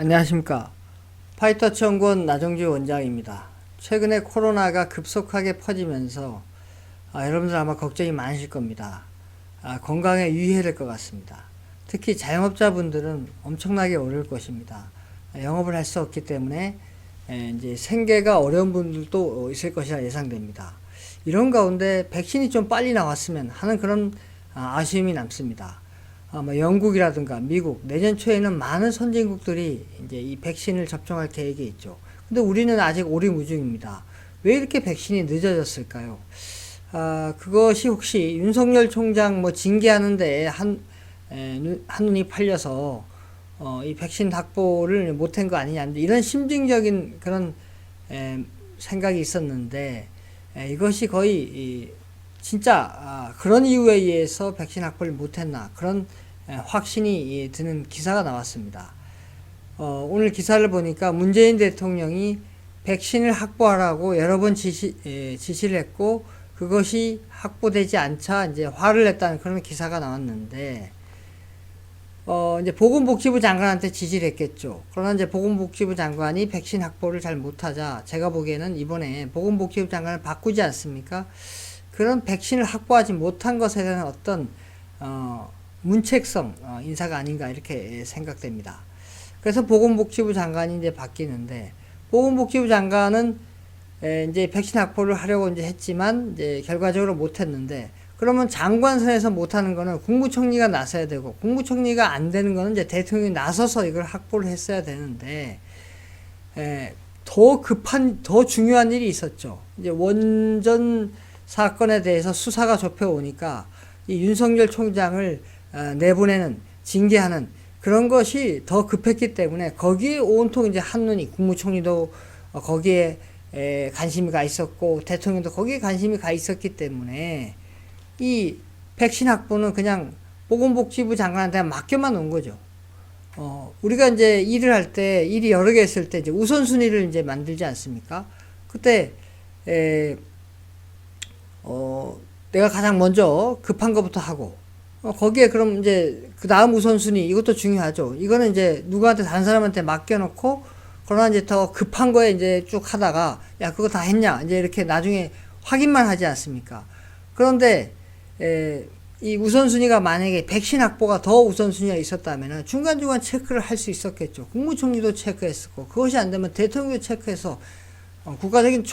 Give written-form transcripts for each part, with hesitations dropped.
안녕하십니까. 파이터치 연구원 나정주 원장입니다. 최근에 코로나가 급속하게 퍼지면서 여러분들 아마 걱정이 많으실 겁니다. 건강에 유의해야 될 것 같습니다. 특히 자영업자분들은 엄청나게 어려울 것입니다. 영업을 할 수 없기 때문에 이제 생계가 어려운 분들도 있을 것이라 예상됩니다. 이런 가운데 백신이 좀 빨리 나왔으면 하는 그런 아쉬움이 남습니다. 영국이라든가 미국, 내년 초에는 많은 선진국들이 이제 이 백신을 접종할 계획이 있죠. 근데 우리는 아직 오리무중입니다. 왜 이렇게 백신이 늦어졌을까요? 그것이 혹시 윤석열 총장 징계하는데 한눈이 팔려서 이 백신 확보를 못한 거 아니냐, 이런 심증적인 그런 생각이 있었는데, 이것이 거의 진짜 그런 이유에 의해서 백신 확보를 못했나, 그런 확신이 드는 기사가 나왔습니다. 오늘 기사를 보니까 문재인 대통령이 백신을 확보하라고 여러 번 지시를 했고, 그것이 확보되지 않자 이제 화를 냈다는 그런 기사가 나왔는데, 이제 보건복지부 장관한테 지시를 했겠죠. 그러나 이제 보건복지부 장관이 백신 확보를 잘 못하자, 제가 보기에는 이번에 보건복지부 장관을 바꾸지 않습니까? 그런 백신을 확보하지 못한 것에 대한 어떤 문책성 인사가 아닌가, 이렇게 생각됩니다. 그래서 보건복지부 장관이 이제 바뀌는데, 보건복지부 장관은 이제 백신 확보를 하려고 이제 했지만 이제 결과적으로 못했는데, 그러면 장관선에서 못하는 거는 국무총리가 나서야 되고, 국무총리가 안 되는 거는 이제 대통령이 나서서 이걸 확보를 했어야 되는데, 더 중요한 일이 있었죠. 이제 원전 사건에 대해서 수사가 좁혀오니까 이 윤석열 총장을 내보내는, 징계하는 그런 것이 더 급했기 때문에 거기에 온통 이제 한눈이, 국무총리도 거기에 관심이 가 있었고 대통령도 거기에 관심이 가 있었기 때문에 이 백신 확보는 그냥 보건복지부 장관한테 맡겨만 놓은 거죠. 우리가 이제 일을 할 때, 일이 여러 개 있을 때 이제 우선순위를 이제 만들지 않습니까? 그때 내가 가장 먼저 급한 것부터 하고, 거기에 그럼 이제 그 다음 우선순위, 이것도 중요하죠. 이거는 이제 누구한테, 다른 사람한테 맡겨놓고, 그러나 이제 더 급한 거에 이제 쭉 하다가, 야, 그거 다 했냐? 이제 이렇게 나중에 확인만 하지 않습니까? 그런데, 이 우선순위가 만약에 백신 확보가 더 우선순위가 있었다면 중간중간 체크를 할 수 있었겠죠. 국무총리도 체크했었고, 그것이 안 되면 대통령도 체크해서, 국가적인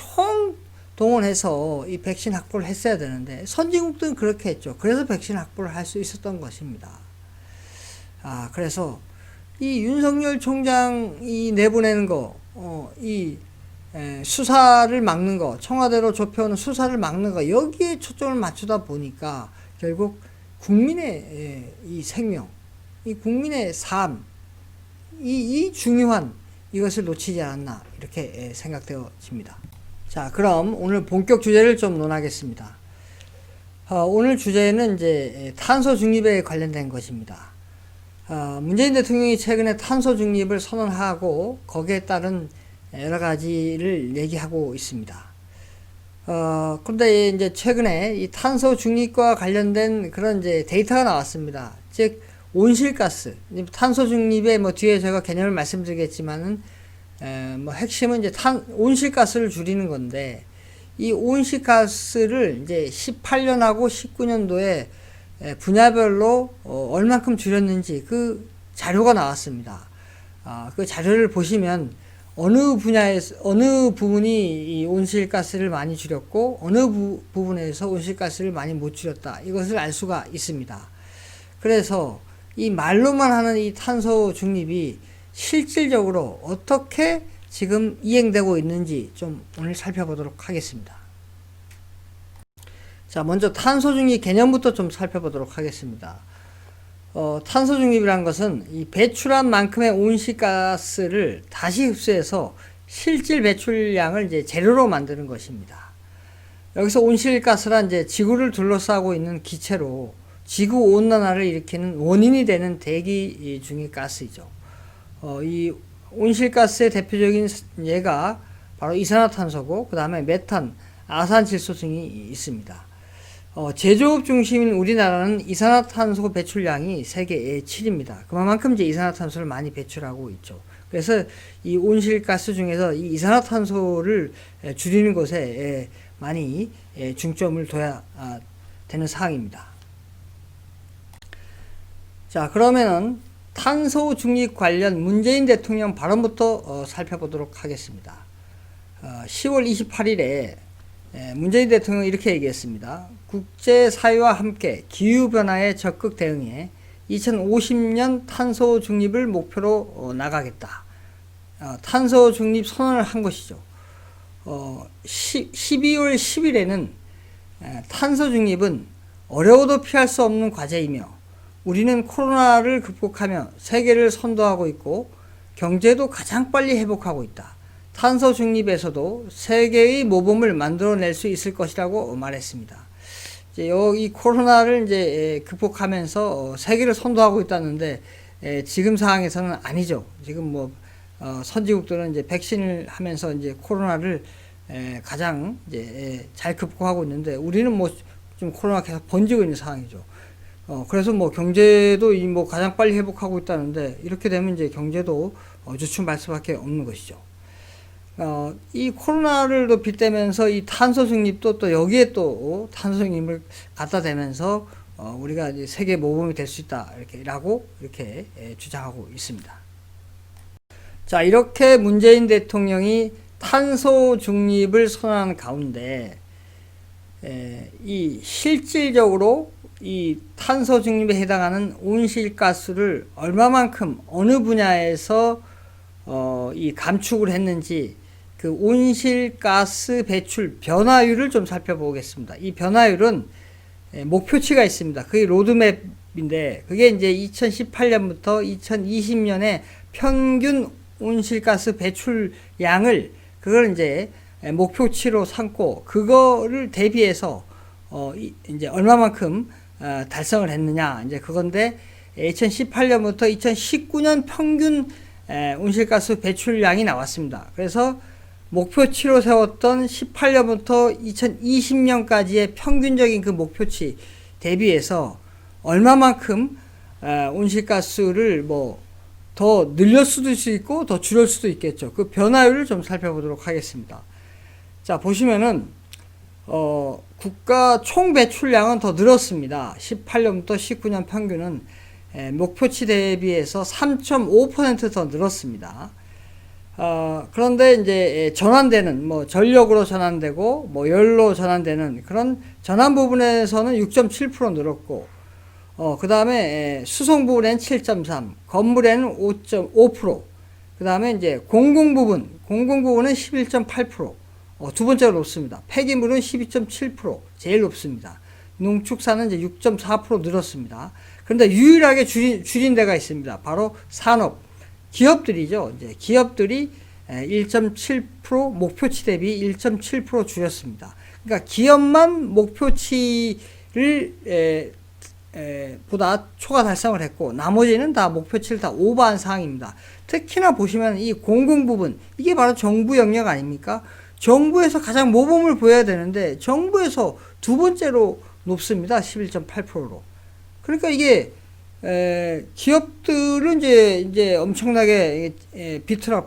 동원해서 이 백신 확보를 했어야 되는데, 선진국들은 그렇게 했죠. 그래서 백신 확보를 할 수 있었던 것입니다. 그래서 이 윤석열 총장이 내보내는 거, 수사를 막는 거, 청와대로 좁혀오는 수사를 막는 거, 여기에 초점을 맞추다 보니까 결국 국민의 이 생명, 이 국민의 삶, 이 중요한 이것을 놓치지 않았나, 이렇게 생각되어집니다. 자, 그럼 오늘 본격 주제를 좀 논하겠습니다. 오늘 주제는 이제 탄소 중립에 관련된 것입니다. 문재인 대통령이 최근에 탄소 중립을 선언하고 거기에 따른 여러 가지를 얘기하고 있습니다. 그런데 이제 최근에 이 탄소 중립과 관련된 그런 이제 데이터가 나왔습니다. 즉, 온실가스, 탄소 중립의 뒤에 제가 개념을 말씀드리겠지만은, 핵심은 이제 온실가스를 줄이는 건데, 이 온실가스를 이제 18년하고 19년도에 분야별로 얼만큼 줄였는지 그 자료가 나왔습니다. 그 자료를 보시면 어느 분야에서, 어느 부분이 이 온실가스를 많이 줄였고, 어느 부분에서 온실가스를 많이 못 줄였다, 이것을 알 수가 있습니다. 그래서 이 말로만 하는 이 탄소 중립이 실질적으로 어떻게 지금 이행되고 있는지 좀 오늘 살펴보도록 하겠습니다. 자, 먼저 탄소 중립 개념부터 좀 살펴보도록 하겠습니다. 탄소 중립이란 것은 이 배출한 만큼의 온실가스를 다시 흡수해서 실질 배출량을 이제 재료로 만드는 것입니다. 여기서 온실가스란 이제 지구를 둘러싸고 있는 기체로 지구 온난화를 일으키는 원인이 되는 대기 중의 가스이죠. 이 온실가스의 대표적인 예가 바로 이산화탄소고, 그 다음에 메탄, 아산질소 등이 있습니다. 제조업 중심인 우리나라는 이산화탄소 배출량이 세계 7입니다. 그만큼 이제 이산화탄소를 많이 배출하고 있죠. 그래서 이 온실가스 중에서 이 이산화탄소를 줄이는 것에 많이 중점을 둬야 되는 사항입니다. 자, 그러면은 탄소 중립 관련 문재인 대통령 발언부터 살펴보도록 하겠습니다. 10월 28일에 문재인 대통령이 이렇게 얘기했습니다. 국제사회와 함께 기후변화에 적극 대응해 2050년 탄소 중립을 목표로 나가겠다. 탄소 중립 선언을 한 것이죠. 12월 10일에는 탄소 중립은 어려워도 피할 수 없는 과제이며 우리는 코로나를 극복하며 세계를 선도하고 있고 경제도 가장 빨리 회복하고 있다. 탄소 중립에서도 세계의 모범을 만들어낼 수 있을 것이라고 말했습니다. 이제 이 코로나를 이제 극복하면서 세계를 선도하고 있다는데 지금 상황에서는 아니죠. 지금 뭐 선진국들은 이제 백신을 하면서 이제 코로나를 가장 이제 잘 극복하고 있는데 우리는 뭐 좀 코로나 계속 번지고 있는 상황이죠. 그래서 뭐 경제도 뭐 가장 빨리 회복하고 있다는데 이렇게 되면 이제 경제도 주춤할 수밖에 없는 것이죠. 이 코로나를 또 빗대면서 이 탄소 중립도 또 여기에 또 탄소 중립을 갖다 대면서 우리가 이제 세계 모범이 될 수 있다 이렇게 주장하고 있습니다. 자, 이렇게 문재인 대통령이 탄소 중립을 선언한 가운데 이 실질적으로 이 탄소 중립에 해당하는 온실가스를 얼마만큼 어느 분야에서 이 감축을 했는지 그 온실가스 배출 변화율을 좀 살펴보겠습니다. 이 변화율은 목표치가 있습니다. 그게 로드맵인데 그게 이제 2018년부터 2020년에 평균 온실가스 배출량을 그걸 이제 목표치로 삼고 그거를 대비해서 이제 얼마만큼 달성을 했느냐 이제 그건데 2018년부터 2019년 평균 온실가스 배출량이 나왔습니다. 그래서 목표치로 세웠던 18년부터 2020년까지의 평균적인 그 목표치 대비해서 얼마만큼 온실가스를 뭐 더 늘릴 수도 있고 더 줄일 수도 있겠죠. 그 변화율을 좀 살펴보도록 하겠습니다. 자, 보시면은 국가 총 배출량은 더 늘었습니다. 18년부터 19년 평균은 목표치 대비해서 3.5% 더 늘었습니다. 그런데 이제 전환되는 뭐 전력으로 전환되고 뭐 열로 전환되는 그런 전환 부분에서는 6.7% 늘었고 그 다음에 수송 부분에는 7.3, 건물에는 5.5%, 그 다음에 이제 공공 부분은 11.8%, 두 번째로 높습니다. 폐기물은 12.7%, 제일 높습니다. 농축산은 이제 6.4% 늘었습니다. 그런데 유일하게 줄인 데가 있습니다. 바로 산업, 기업들이죠. 이제 기업들이 1.7% 목표치 대비 1.7% 줄였습니다. 그러니까 기업만 목표치를 보다 초과 달성을 했고 나머지는 다 목표치를 다 오버한 상황입니다. 특히나 보시면 이 공공 부분 이게 바로 정부 영역 아닙니까? 정부에서 가장 모범을 보여야 되는데 정부에서 두 번째로 높습니다. 11.8%로. 그러니까 이게 기업들은 이제 엄청나게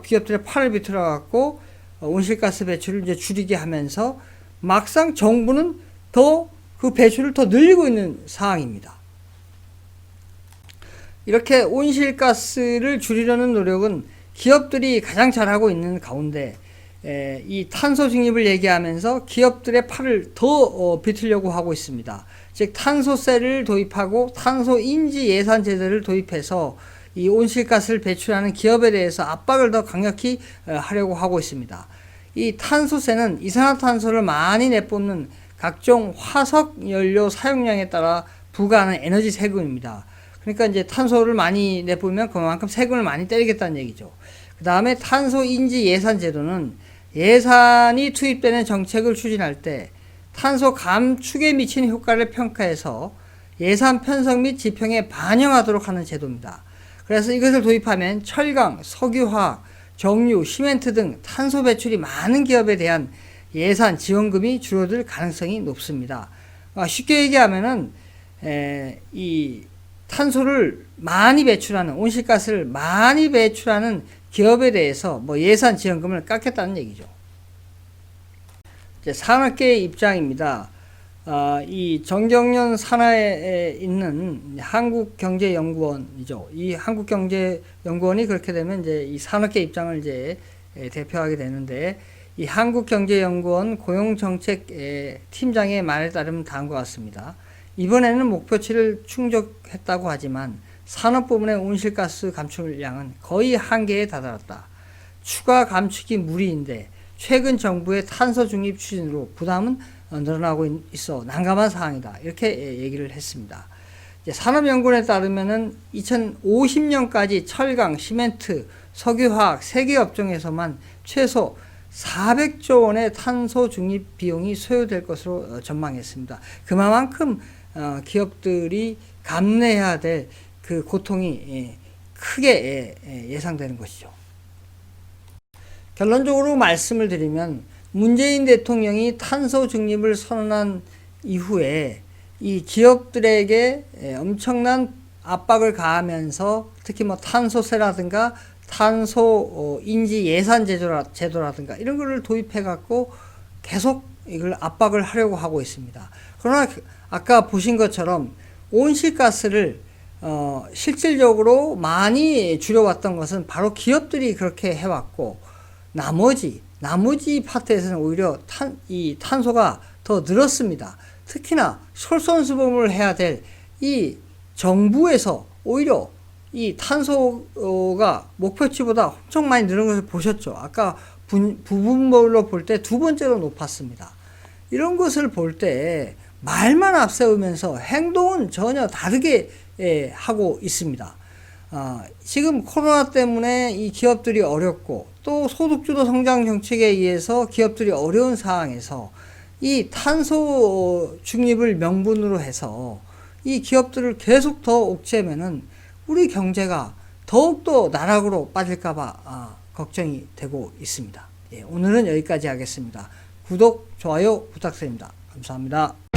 기업들의 팔을 비틀어 갖고 온실가스 배출을 이제 줄이게 하면서 막상 정부는 더 그 배출을 더 늘리고 있는 상황입니다. 이렇게 온실가스를 줄이려는 노력은 기업들이 가장 잘하고 있는 가운데 이 탄소 중립을 얘기하면서 기업들의 팔을 더 비틀려고 하고 있습니다. 즉 탄소세를 도입하고 탄소 인지 예산 제도를 도입해서 이 온실가스를 배출하는 기업에 대해서 압박을 더 강력히 하려고 하고 있습니다. 이 탄소세는 이산화탄소를 많이 내뿜는 각종 화석 연료 사용량에 따라 부과하는 에너지 세금입니다. 그러니까 이제 탄소를 많이 내뿜으면 그만큼 세금을 많이 때리겠다는 얘기죠. 그 다음에 탄소 인지 예산 제도는 예산이 투입되는 정책을 추진할 때 탄소 감축에 미치는 효과를 평가해서 예산 편성 및 지평에 반영하도록 하는 제도입니다. 그래서 이것을 도입하면 철강, 석유화학, 정유, 시멘트 등 탄소 배출이 많은 기업에 대한 예산 지원금이 줄어들 가능성이 높습니다. 쉽게 얘기하면은 이 탄소를 많이 배출하는 온실가스를 많이 배출하는 기업에 대해서 뭐 예산 지원금을 깎겠다는 얘기죠. 이제 산업계의 입장입니다. 이 정경련 산하에 있는 한국경제연구원이죠. 이 한국경제연구원이 그렇게 되면 이제 이 산업계 입장을 이제 대표하게 되는데, 이 한국경제연구원 고용정책 팀장의 말에 따르면 다음과 같습니다. 이번에는 목표치를 충족했다고 하지만 산업 부문의 온실가스 감축량은 거의 한계에 다다랐다. 추가 감축이 무리인데 최근 정부의 탄소 중립 추진으로 부담은 늘어나고 있어 난감한 상황이다. 이렇게 얘기를 했습니다. 산업연구원에 따르면은 2050년까지 철강, 시멘트, 석유화학, 세계 업종에서만 최소 400조 원의 탄소 중립 비용이 소요될 것으로 전망했습니다. 그만큼 기업들이 감내해야 될 그 고통이 크게 예상되는 것이죠. 결론적으로 말씀을 드리면 문재인 대통령이 탄소 중립을 선언한 이후에 이 기업들에게 엄청난 압박을 가하면서 특히 뭐 탄소세라든가 탄소 인지 예산 제도라든가 이런 거를 도입해 갖고 계속 이걸 압박을 하려고 하고 있습니다. 그러나 아까 보신 것처럼 온실가스를 실질적으로 많이 줄여왔던 것은 바로 기업들이 그렇게 해왔고, 나머지 파트에서는 오히려 이 탄소가 더 늘었습니다. 특히나 솔선수범을 해야 될 이 정부에서 오히려 이 탄소가 목표치보다 엄청 많이 늘은 것을 보셨죠. 아까 부분별로 볼 때 두 번째로 높았습니다. 이런 것을 볼 때 말만 앞세우면서 행동은 전혀 다르게 하고 있습니다. 지금 코로나 때문에 이 기업들이 어렵고 또 소득주도 성장 정책에 의해서 기업들이 어려운 상황에서 이 탄소 중립을 명분으로 해서 이 기업들을 계속 더 옥죄면은 우리 경제가 더욱더 나락으로 빠질까봐 걱정이 되고 있습니다. 오늘은 여기까지 하겠습니다. 구독, 좋아요 부탁드립니다. 감사합니다.